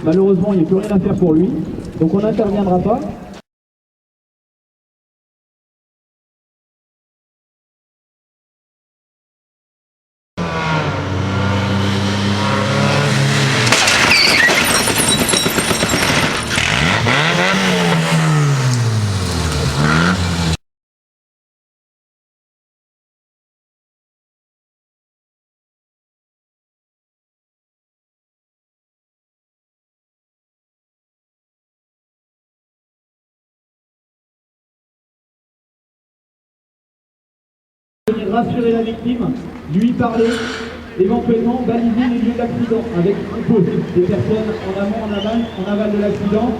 Malheureusement, il n'y a plus rien à faire pour lui, donc on n'interviendra pas. Rassurer la victime, lui parler, éventuellement baliser les lieux d'accident avec un pause des personnes en amont, en aval de l'accident.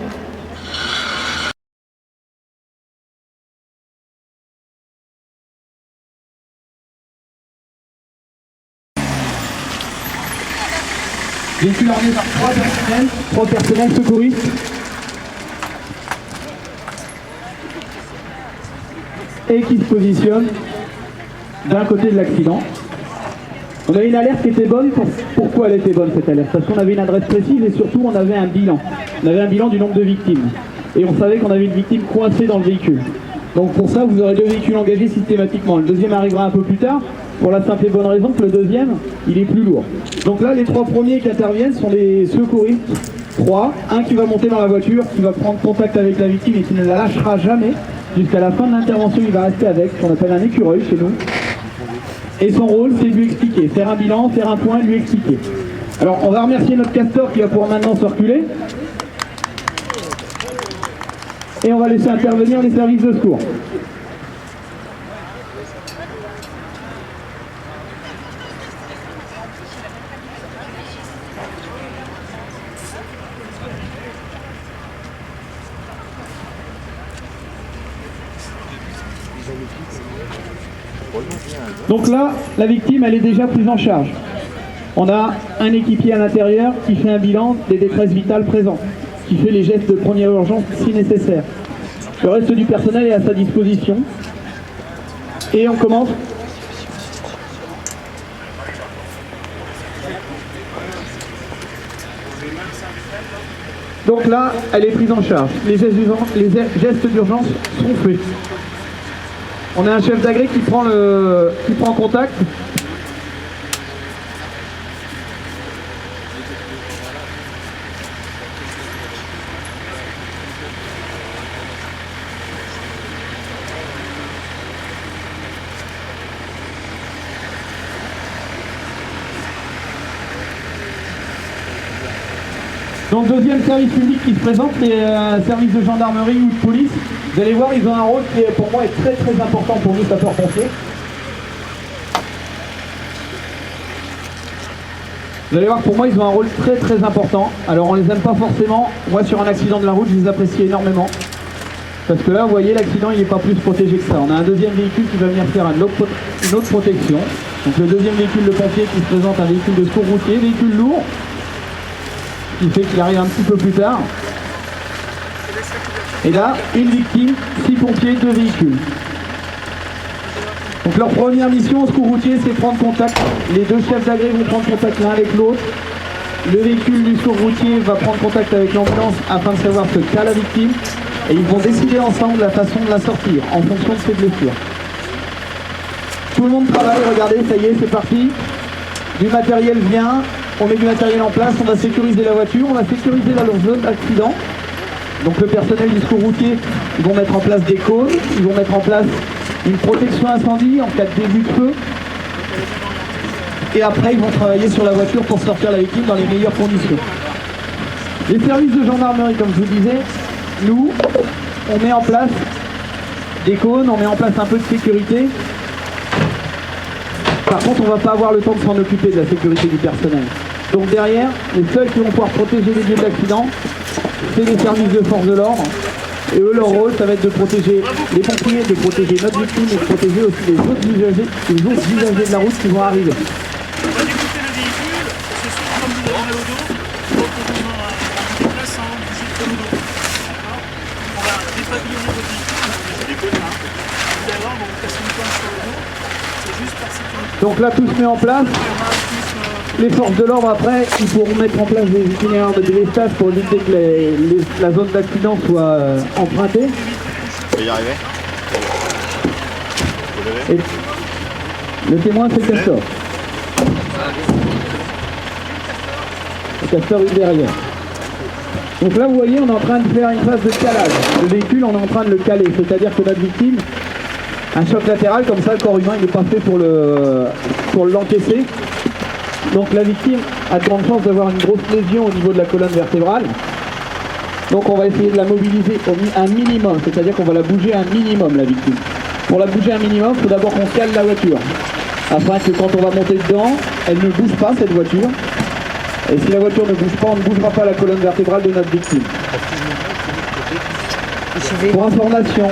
Véhicule armé par trois personnels secouristes. Et qui se positionne d'un côté de l'accident. On avait une alerte qui était bonne. Pourquoi elle était bonne cette alerte? Parce qu'on avait une adresse précise et surtout on avait un bilan. On avait un bilan du nombre de victimes. Et on savait qu'on avait une victime coincée dans le véhicule. Donc pour ça, vous aurez deux véhicules engagés systématiquement. Le deuxième arrivera un peu plus tard, pour la simple et bonne raison que le deuxième, il est plus lourd. Donc là, les trois premiers qui interviennent sont les secouristes. Trois. Un qui va monter dans la voiture, qui va prendre contact avec la victime et qui ne la lâchera jamais. Jusqu'à la fin de l'intervention, il va rester avec, ce qu'on appelle un écureuil chez nous. Et son rôle, c'est de lui expliquer, faire un bilan, faire un point, lui expliquer. Alors, on va remercier notre castor qui va pouvoir maintenant se reculer. Et on va laisser intervenir les services de secours. Donc là, la victime, elle est déjà prise en charge. On a un équipier à l'intérieur qui fait un bilan des détresses vitales présentes, qui fait les gestes de première urgence si nécessaire. Le reste du personnel est à sa disposition. Et on commence. Donc là, elle est prise en charge. Les gestes d'urgence sont faits. On a un chef d'agré qui prend contact. Donc deuxième service public qui se présente, c'est un service de gendarmerie ou de police. Vous allez voir, ils ont un rôle qui pour moi est très très important pour nous sapeurs-pompiers. Vous allez voir, pour moi, ils ont un rôle très très important. Alors on les aime pas forcément. Moi, sur un accident de la route, je les apprécie énormément. Parce que là, vous voyez, l'accident, il n'est pas plus protégé que ça. On a un deuxième véhicule qui va venir faire une autre protection. Donc le deuxième véhicule de pompier qui se présente, un véhicule de secours routier, véhicule lourd, qui fait qu'il arrive un petit peu plus tard. Et là, une victime, 6 pompiers, 2 véhicules. Donc leur première mission au secours routier, c'est prendre contact. Les deux chefs d'agré vont prendre contact l'un avec l'autre. Le véhicule du secours routier va prendre contact avec l'ambulance afin de savoir ce qu'a la victime. Et ils vont décider ensemble la façon de la sortir, en fonction de ses blessures. Tout le monde travaille, regardez, ça y est, c'est parti. Du matériel vient, on met du matériel en place, on va sécuriser la voiture, on va sécuriser la zone d'accident. Donc le personnel du secours routier, ils vont mettre en place des cônes, ils vont mettre en place une protection incendie en cas de début de feu. Et après, ils vont travailler sur la voiture pour sortir la victime dans les meilleures conditions. Les services de gendarmerie, comme je vous disais, nous, on met en place des cônes, on met en place un peu de sécurité. Par contre, on ne va pas avoir le temps de s'en occuper de la sécurité du personnel. Donc derrière, les seuls qui vont pouvoir protéger les lieux d'accident, c'est les services de force de l'ordre. Et eux, leur rôle, ça va être de protéger les pompiers, de protéger notre victime et de protéger aussi les autres usagers de la route qui vont arriver. On va découper le véhicule, ce soir, comme vous avez mal au dos, donc on va place sans bouger comme le dos. D'accord ? On va dépavillonner votre véhicule, je déconne là. Vous allez voir, on va vous casser une pointe sur le dos, c'est juste par sécurité. Donc là, tout se met en place. On va plus les forces de l'ordre, après, ils pourront mettre en place des itinéraires de délestage pour éviter que la zone d'accident soit empruntée. On va y arriver. Et le témoin, c'est le castor. Le castor est derrière. Donc là, vous voyez, on est en train de faire une phase de calage. Le véhicule, on est en train de le caler. C'est-à-dire que notre victime, un choc latéral, comme ça, le corps humain, il n'est pas fait pour l'encaisser. Donc la victime a de grandes chances d'avoir une grosse lésion au niveau de la colonne vertébrale. Donc on va essayer de la mobiliser un minimum, c'est-à-dire qu'on va la bouger un minimum, la victime. Pour la bouger un minimum, il faut d'abord qu'on cale la voiture. Afin que quand on va monter dedans, elle ne bouge pas, cette voiture. Et si la voiture ne bouge pas, on ne bougera pas la colonne vertébrale de notre victime. Pour information,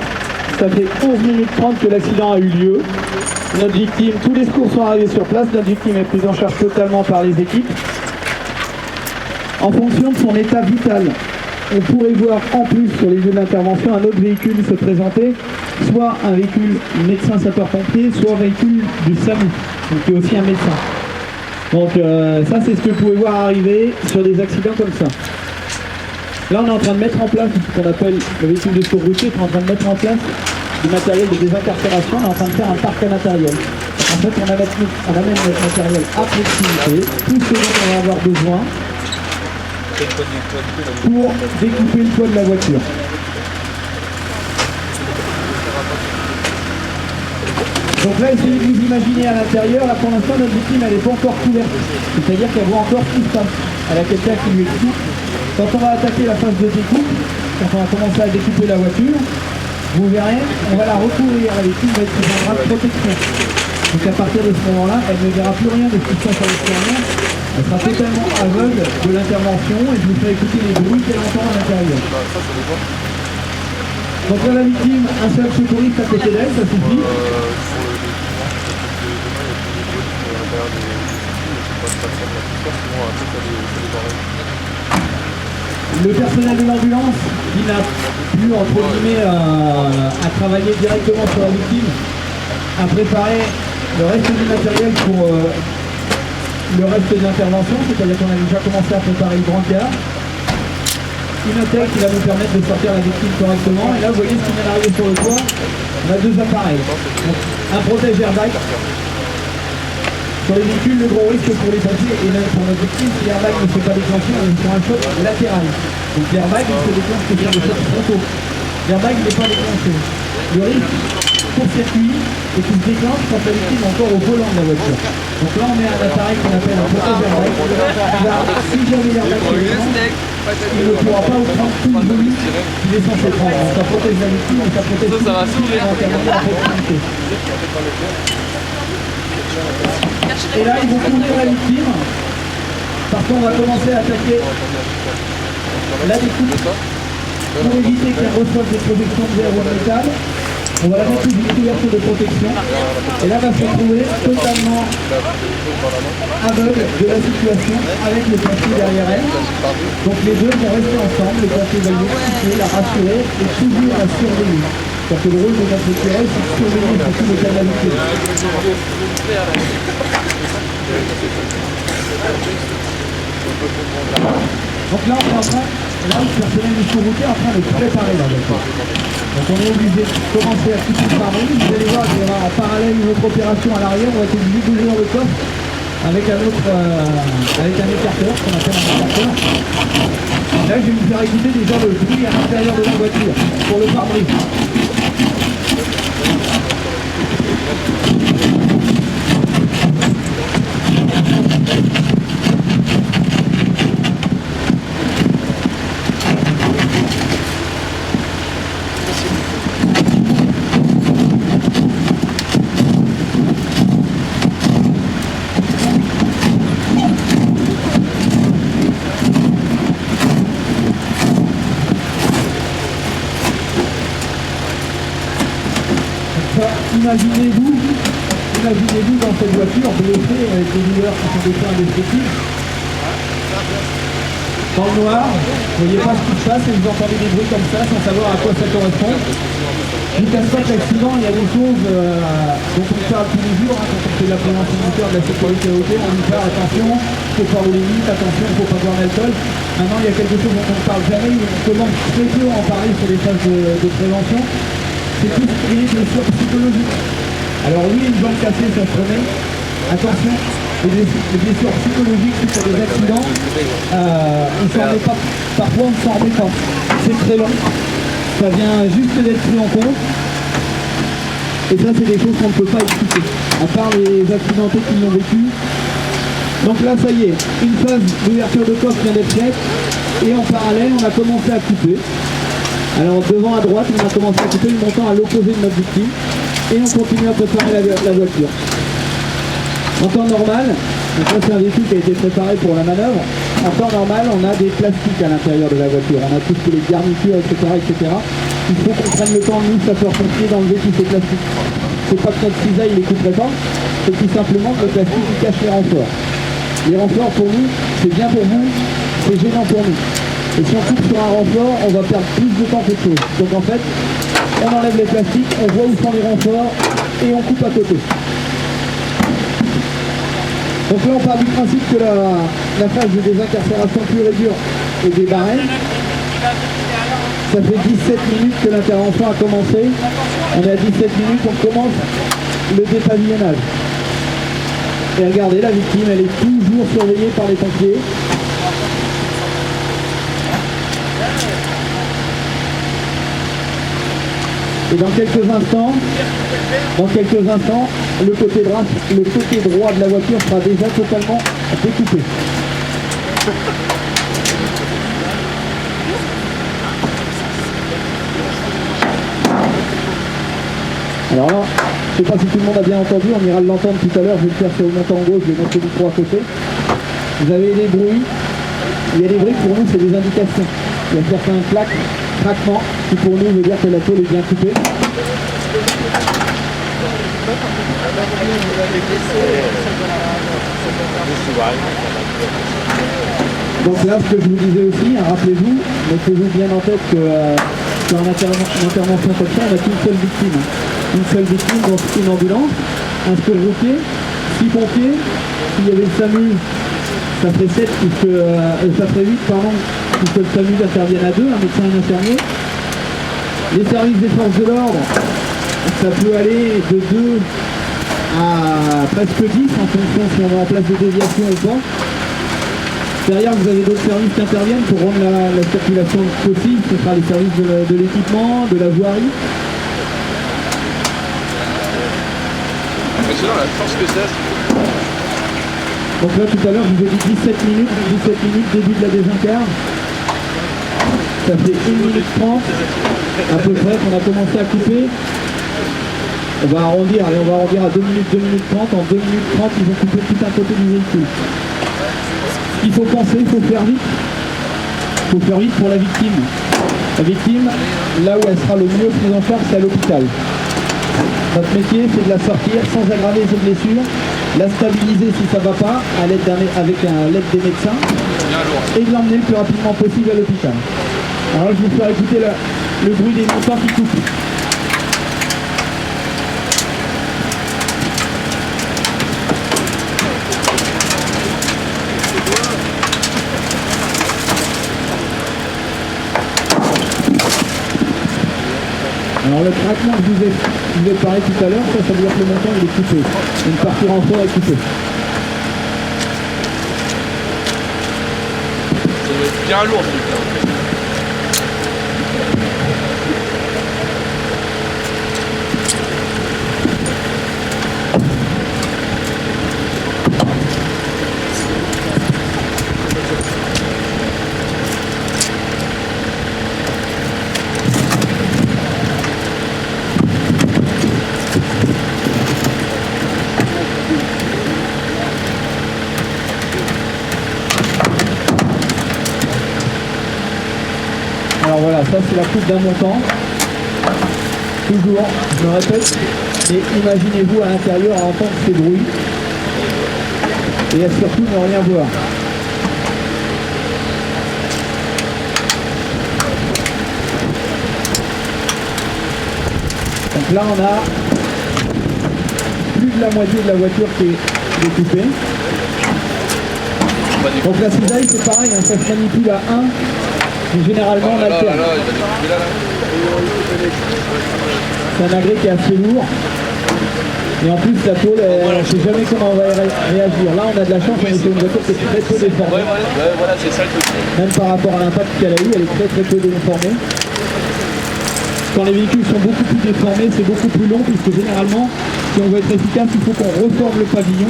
ça fait 11 minutes 30 que l'accident a eu lieu. Notre victime, tous les secours sont arrivés sur place, notre victime est prise en charge totalement par les équipes. En fonction de son état vital, on pourrait voir en plus sur les lieux d'intervention un autre véhicule se présenter, soit un véhicule médecin sapeur-pompier, soit un véhicule du SAMU, donc qui est aussi un médecin. Donc ça c'est ce que vous pouvez voir arriver sur des accidents comme ça. Là on est en train de mettre en place ce qu'on appelle le véhicule de secours routier, on est en train de mettre en place du matériel de désincarcération, on est en train de faire un parc à matériel. En fait on amène notre matériel à proximité, tout ce dont on va avoir besoin pour découper le toit de la voiture. Donc là, essayez de vous imaginer à l'intérieur. Là, pour l'instant, notre victime, elle n'est pas encore couverte. C'est-à-dire qu'elle voit encore ce qui se passe. Elle a quelqu'un qui lui explique. Quand on va attaquer la phase de découpe, quand on va commencer à découper la voiture, vous verrez, on va la recouvrir. La victime va être sous un drap de protection. Donc à partir de ce moment-là, elle ne verra plus rien de ce qui se passe à l'extérieur. Elle sera totalement aveugle de l'intervention et je vous ferai écouter les bruits qu'elle entend à l'intérieur. Donc là, la victime, un seul secouriste à côté d'elle, ça suffit. Le personnel de l'ambulance qui n'a plus entre guillemets à travailler directement sur la victime a préparé le reste du matériel pour le reste des interventions, c'est-à-dire qu'on a déjà commencé à préparer le brancard, une hôtel qui va nous permettre de sortir la victime correctement. Et là vous voyez ce qui vient d'arriver sur le toit, on a deux appareils. Donc, un protège airbag. Sur les véhicules, le gros risque pour les pompiers et même pour notre victime, si l'airbag ne se fait pas déclencher, on est sur un choc latéral. Donc l'airbag il se déclenche que sur le choc frontaux. L'airbag il n'est pas déclenché. Le risque court-circuit et qui se déclenche quand la victime est encore au volant de la voiture. Donc là on met un appareil qu'on appelle un protège airbag. Si jamais l'airbag se déclenche, il ne pourra pas vous prendre tout le volume qu'il est censé prendre. Donc ça protège la victime et ça protège tout le monde en termes de proximité. Et là, ils vont couvrir la victime. Par contre, on va commencer à attaquer la découpe pour éviter qu'elle reçoive des projections de verre ou de métal. On va la mettre sous une couverture de protection. Et là, va se retrouver totalement aveugle de la situation avec le pompier derrière elle. Donc les deux vont rester ensemble. Le pompier va l'expliquer, la rassurer et toujours la surveiller. Parce que le rôle de notre éclairage, c'est de surveiller surtout le cas de la victime. Donc là, on est en train, le personnel du secours routier est en train de préparer la voiture. Donc on est obligé de commencer à tout préparer. Vous allez voir qu'il y aura en parallèle une autre opération à l'arrière. On va être obligé d'ouvrir le coffre avec un autre, avec un écarteur, ce qu'on appelle un écarteur. Là, je vais vous faire écouter déjà le bruit à l'intérieur de la voiture pour le pare-brise. Imaginez-vous dans cette voiture blessée avec des douleurs qui sont des points destructifs. dans le noir, vous voyez pas ce qui se passe et vous entendez des bruits comme ça sans savoir à quoi ça correspond. Je vous cache pas que l'accident, il y a des choses dont on parle tous les jours, hein, quand on fait de la prévention moteur, de la sécurité routière, on dit faire attention, il faut pas rouler vite, attention, il ne faut pas boire d'alcool. Maintenant, il y a quelque chose dont on ne parle jamais, mais on commence très peu à en parler sur les phases de prévention, c'est tout ce qui est blessures psychologiques. Alors oui, une jambe cassée, ça se remet. Attention, les blessures psychologiques suite à des accidents, on s'en remet pas, parfois on ne s'en remet pas. C'est très long, ça vient juste d'être pris en compte. Et ça, c'est des choses qu'on ne peut pas expliquer, à part les accidentés qui l'ont vécu. Donc là, ça y est, une phase d'ouverture de coffre vient d'être faite, et en parallèle, on a commencé à couper. Alors devant à droite, on a commencé à couper le montant à l'opposé de notre victime, et on continue à préparer la voiture. En temps normal, donc là c'est un véhicule qui a été préparé pour la manœuvre, en temps normal on a des plastiques à l'intérieur de la voiture, on a tout ce qui est les garnitures, etc. Il faut qu'on prenne le temps, nous, sapeurs-pompiers, d'enlever tous ces plastiques. C'est pas que notre cisaille les couperait pas, c'est tout simplement que le plastique il cache les renforts. Les renforts pour nous, c'est bien pour vous, c'est gênant pour nous. Et si on coupe sur un renfort, on va perdre plus de temps qu'autre chose. Donc en fait, on enlève les plastiques, on voit où sont les renforts et on coupe à côté. Donc là, on part du principe que la phase de désincarcération pure et dure est débarrée. Ça fait 17 minutes que l'intervention a commencé. On est à 17 minutes, on commence le dépavillonnage. Et regardez, la victime, elle est toujours surveillée par les pompiers. Et dans quelques instants, le côté droit de la voiture sera déjà totalement découpé. Alors là, je ne sais pas si tout le monde a bien entendu, on ira l'entendre tout à l'heure, je vais le faire sur le montant en gauche, je vais mettre le micro à côté. Vous avez des bruits, il y a des bruits pour nous, c'est des indications. Il y a certains craquements qui pour nous veut dire que la tôle est bien coupée. Donc là, ce que je vous disais aussi, hein, rappelez-vous, mettez-vous bien en tête que sur une intervention comme ça, on n'a qu'une seule victime. Une seule victime, donc une ambulance, un secours routier, 6 pompiers, s'il y avait le SAMU, ça fait 7, ça ferait 8, pardon, puisque le SAMU intervienne à 2, un médecin et un infirmier. Les services des forces de l'ordre, ça peut aller de 2 à presque 10 en fonction si on met en place des déviations ou pas. Derrière, vous avez d'autres services qui interviennent pour rendre la circulation possible. Ce sera les services de l'équipement, de la voirie. Impressionnant la force que ça. Donc là, tout à l'heure, je vous ai dit 17 minutes, début de la désincarne. Ça fait 1 minute 30 à peu près qu'on a commencé à couper. On va arrondir, allez, on va arrondir à 2 minutes 30. En 2 minutes 30, ils ont coupé tout un côté du véhicule. Il faut penser, il faut faire vite. Il faut faire vite pour la victime. La victime, là où elle sera le mieux prise en charge, c'est à l'hôpital. Notre métier, c'est de la sortir sans aggraver ses blessures, la stabiliser si ça ne va pas, avec l'aide des médecins, et de l'emmener le plus rapidement possible à l'hôpital. Alors là, je vais vous faire écouter le bruit des montants qui coupent. Alors le craquement que je vous ai parlé tout à l'heure, ça veut dire que le montant il est coupé. Une partie renfort est coupée. Ça doit être bien lourd ce truc-là. Alors voilà, ça c'est la coupe d'un montant. Toujours, je me répète, et imaginez-vous à l'intérieur à entendre ces bruits et à surtout ne rien voir. Donc là on a plus de la moitié de la voiture qui est découpée. Donc la cisaille c'est pareil, hein, ça se manipule à 1, mais généralement on alterne. C'est un agrès qui est assez lourd. Et en plus la tôle, on ne sait jamais comment on va réagir. Là on a de la chance, on est sur une voiture qui est très peu déformée. Voilà, c'est ça le truc. Même par rapport à l'impact qu'elle a eu, elle est très peu déformée. Quand les véhicules sont beaucoup plus déformés, c'est beaucoup plus long, puisque généralement, si on veut être efficace, il faut qu'on reforme le pavillon.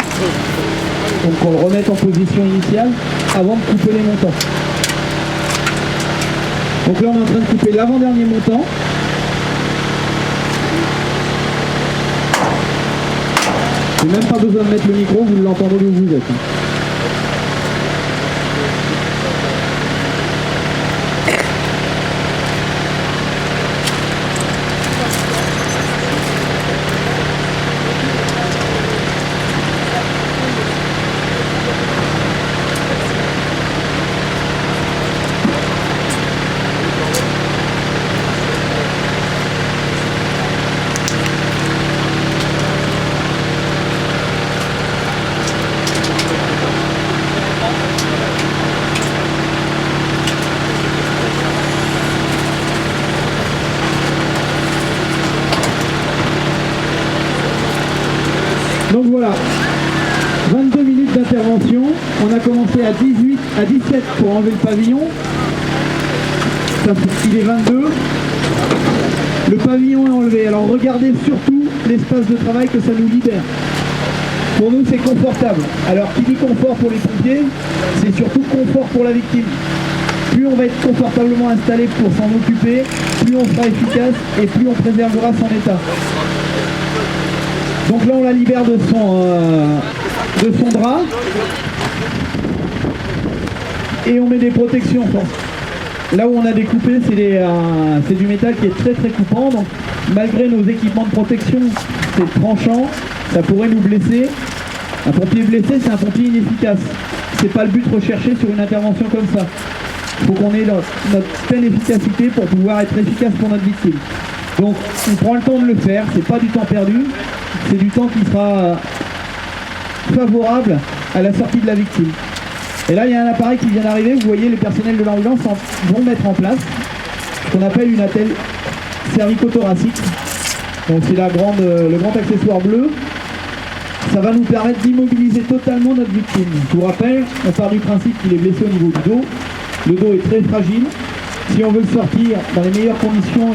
Donc qu'on le remette en position initiale avant de couper les montants. Donc là on est en train de couper l'avant-dernier montant. J'ai même pas besoin de mettre le micro, vous l'entendez où vous êtes. Donc voilà, 22 minutes d'intervention. On a commencé à 17 pour enlever le pavillon. Il est 22. Le pavillon est enlevé. Alors regardez surtout l'espace de travail que ça nous libère. Pour nous, c'est confortable. Alors qui dit confort pour les pompiers, c'est surtout confort pour la victime. Plus on va être confortablement installé pour s'en occuper, plus on sera efficace et plus on préservera son état. Donc là on la libère de son drap et on met des protections. Là où on a découpé, c'est du métal qui est très très coupant, donc malgré nos équipements de protection, c'est tranchant, ça pourrait nous blesser. Un pompier blessé, c'est un pompier inefficace. C'est pas le but recherché sur une intervention comme ça. Il faut qu'on ait notre pleine efficacité pour pouvoir être efficace pour notre victime. Donc on prend le temps de le faire, c'est pas du temps perdu, c'est du temps qui sera favorable à la sortie de la victime. Et là il y a un appareil qui vient d'arriver, vous voyez les personnels de l'ambulance vont mettre en place ce qu'on appelle une attelle cervico-thoracique. Donc c'est le grand accessoire bleu. Ça va nous permettre d'immobiliser totalement notre victime. Je vous rappelle, on part du principe qu'il est blessé au niveau du dos. Le dos est très fragile. Si on veut le sortir dans les meilleures conditions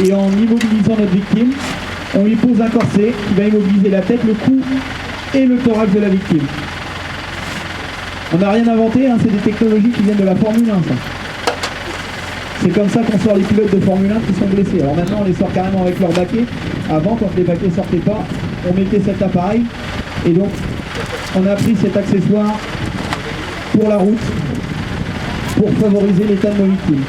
et en immobilisant notre victime, on lui pose un corset qui va immobiliser la tête, le cou et le thorax de la victime. On n'a rien inventé, hein, c'est des technologies qui viennent de la Formule 1. Ça. C'est comme ça qu'on sort les pilotes de Formule 1 qui sont blessés. Alors maintenant on les sort carrément avec leur baquet. Avant, quand les baquets ne sortaient pas, on mettait cet appareil. Et donc on a pris cet accessoire pour la route, pour favoriser l'état de nos victimes.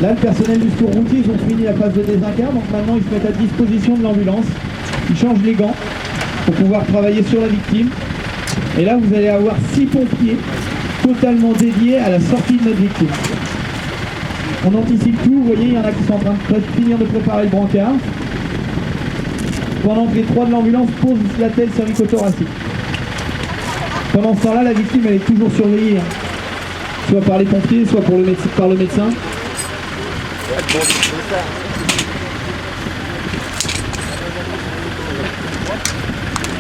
Là, le personnel du secours routier, ils ont fini la phase de désincarne, donc maintenant ils se mettent à disposition de l'ambulance. Ils changent les gants pour pouvoir travailler sur la victime. Et là, vous allez avoir 6 pompiers totalement dédiés à la sortie de notre victime. On anticipe tout, vous voyez, il y en a qui sont en train de finir de préparer le brancard. Pendant que les 3 de l'ambulance posent la tête cervico-thoracique. Pendant ce temps-là, la victime, elle est toujours surveillée. Soit par les pompiers, soit par le médecin.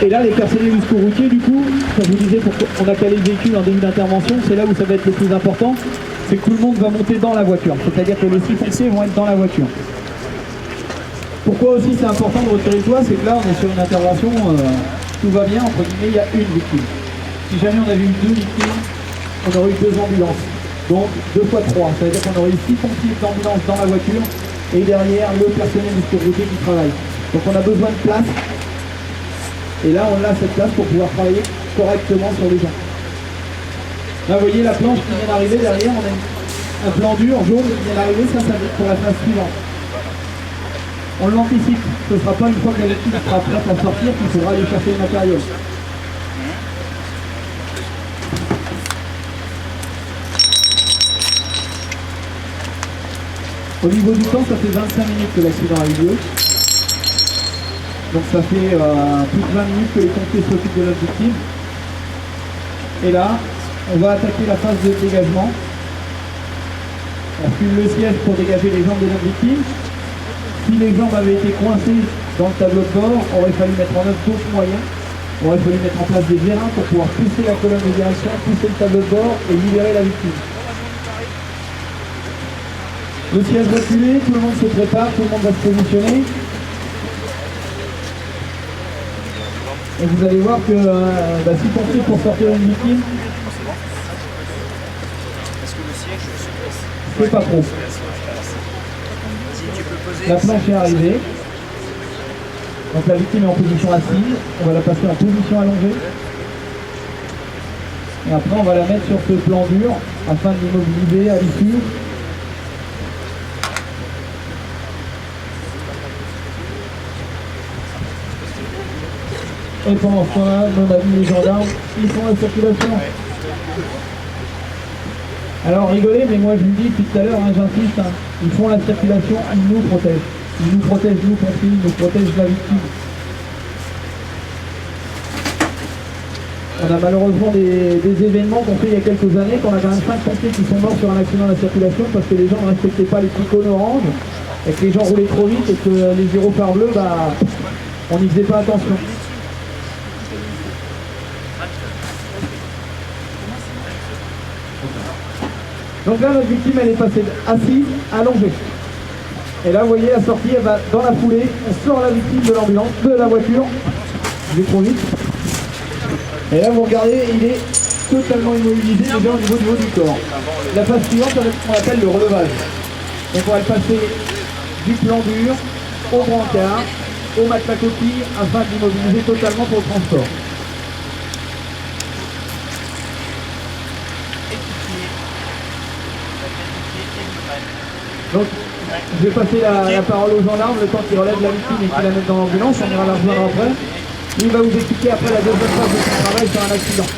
Et là, les personnels du secours routier, du coup, comme je vous disais, on a calé le véhicule en début d'intervention, c'est là où ça va être le plus important, c'est que tout le monde va monter dans la voiture. C'est-à-dire que les 6 pompiers vont être dans la voiture. Pourquoi aussi c'est important de retirer le toit, c'est que là, on est sur une intervention, tout va bien, entre guillemets, il y a une victime. Si jamais on avait eu 2 victimes, on aurait eu 2 ambulances. Donc 2 fois 3, ça veut dire qu'on aurait eu 6 pompiers d'ambulance dans la voiture et derrière le personnel du secours routier qui travaille. Donc on a besoin de place. Et là, on a cette place pour pouvoir travailler correctement sur les gens. Là, vous voyez la planche qui vient d'arriver. Derrière, on a un plan dur, jaune, qui vient d'arriver. Ça va être pour la phase suivante. On l'anticipe. Ce ne sera pas une fois que la victime sera prête à sortir qu'il faudra aller chercher le matériel. Au niveau du temps, ça fait 25 minutes que l'accident a eu lieu. Donc ça fait plus de 20 minutes que les pompiers s'occupent de notre victime. Et là, on va attaquer la phase de dégagement. On file le siège pour dégager les jambes de notre victime. Si les jambes avaient été coincées dans le tableau de bord, il aurait fallu mettre en œuvre d'autres moyens. Il aurait fallu mettre en place des vérins pour pouvoir pousser la colonne de direction, pousser le tableau de bord et libérer la victime. Le siège reculé, tout le monde se prépare, tout le monde va se positionner. Et vous allez voir que si pompier pour sortir une victime, c'est pas trop. La planche est arrivée. Donc la victime est en position assise. On va la passer en position allongée. Et après on va la mettre sur ce plan dur afin de l'immobiliser à l'issue. Et pendant ce temps-là, nos amis les gendarmes, ils font la circulation. Alors rigolez, mais moi je vous dis depuis tout à l'heure, j'insiste, ils font la circulation, ils nous protègent. Ils nous protègent, nous pompiers, ils nous protègent la victime. On a malheureusement des événements qu'on fait il y a quelques années, qu'on a quand même 5 pompiers qui sont morts sur un accident de la circulation parce que les gens ne respectaient pas les icônes orange, et que les gens roulaient trop vite et que les gyrophares bleus, on n'y faisait pas attention. Donc là, notre victime, elle est passée assise, allongée. Et là, vous voyez, la sortie, elle va dans la foulée. On sort la victime de l'ambulance, de la voiture. Je vais trop vite. Et là, vous regardez, il est totalement immobilisé déjà au niveau du corps. La phase suivante, c'est ce qu'on appelle le relevage. Donc on va le passer du plan dur au brancard, au matelas coquille, afin de l'immobiliser totalement pour le transport. Donc, je vais passer la parole aux gendarmes, le temps qu'ils relèvent la victime et qu'ils la mettent dans l'ambulance, on ira la rejoindre après. Il va vous expliquer après la deuxième phase de son travail sur un accident.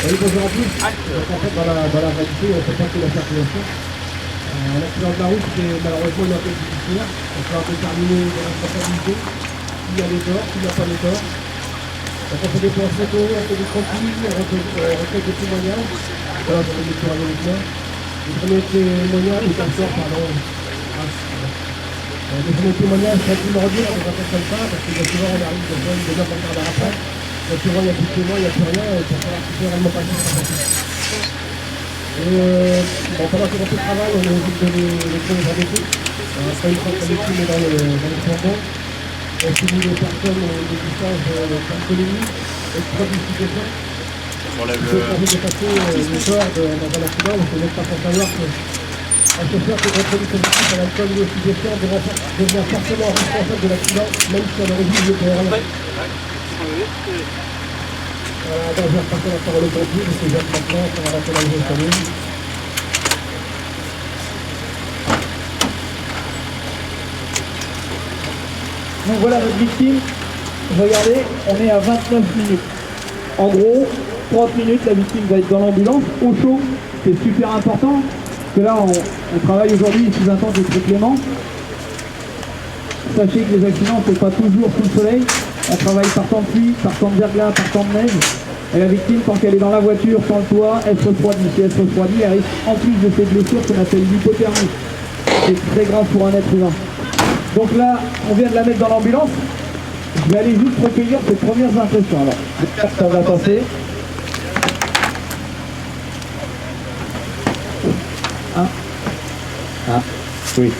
Et bonjour à tous. Donc en fait, dans la réalité, c'est pas que la circulation. L'accident de la route, c'est malheureusement une enquête judiciaire. On peut déterminer des responsabilités, s'il y a des torts, s'il n'y a pas des torts. Donc on fait des points photos, on fait des croquis, on recueille des témoignages. Voilà, on fait des témoignages. Le premier témoignage est encore, le premier témoignage c'est primordial dans un cas comme ça, parce que bien souvent on arrive déjà pour faire la rappel. Bien souvent il n'y a plus de témoins, il n'y a plus rien, et pour savoir ce qui est réellement passé, ça passe. Et pendant que notre travail, on évite de les trouver dans des trucs. Après une fois que la victime est dans le flambeau, on finit les personnes des distances d'alcoolémie et de production. On enlève le passer le corps dans un accident, on ne peut même pas savoir qu'un chauffeur qui est reproduit positif à l'alcool ou au stupéfiant devient forcément responsable de l'accident, même si à l'origine il était rien. Voilà, je vais repasser la parole au pompier, parce que j'ai maintenant pour arrêter la nouvelle commune. Donc voilà notre victime. Regardez, on est à 29 minutes. En gros, 30 minutes, la victime va être dans l'ambulance, au chaud, c'est super important, parce que là, on travaille aujourd'hui sous un temps qui est très clément. Sachez que les accidents, c'est pas toujours sous le soleil, on travaille par temps de pluie, par temps de verglas, par temps de neige, et la victime, quand elle est dans la voiture, sans le toit, elle se refroidit. Si elle se refroidit, elle risque, en plus de ces blessures qu'on appelle l'hypothermie. C'est très grave pour un être humain. Donc là, on vient de la mettre dans l'ambulance. Je vais aller juste recueillir ses premières impressions. Alors, j'espère que ça va passer. Oui.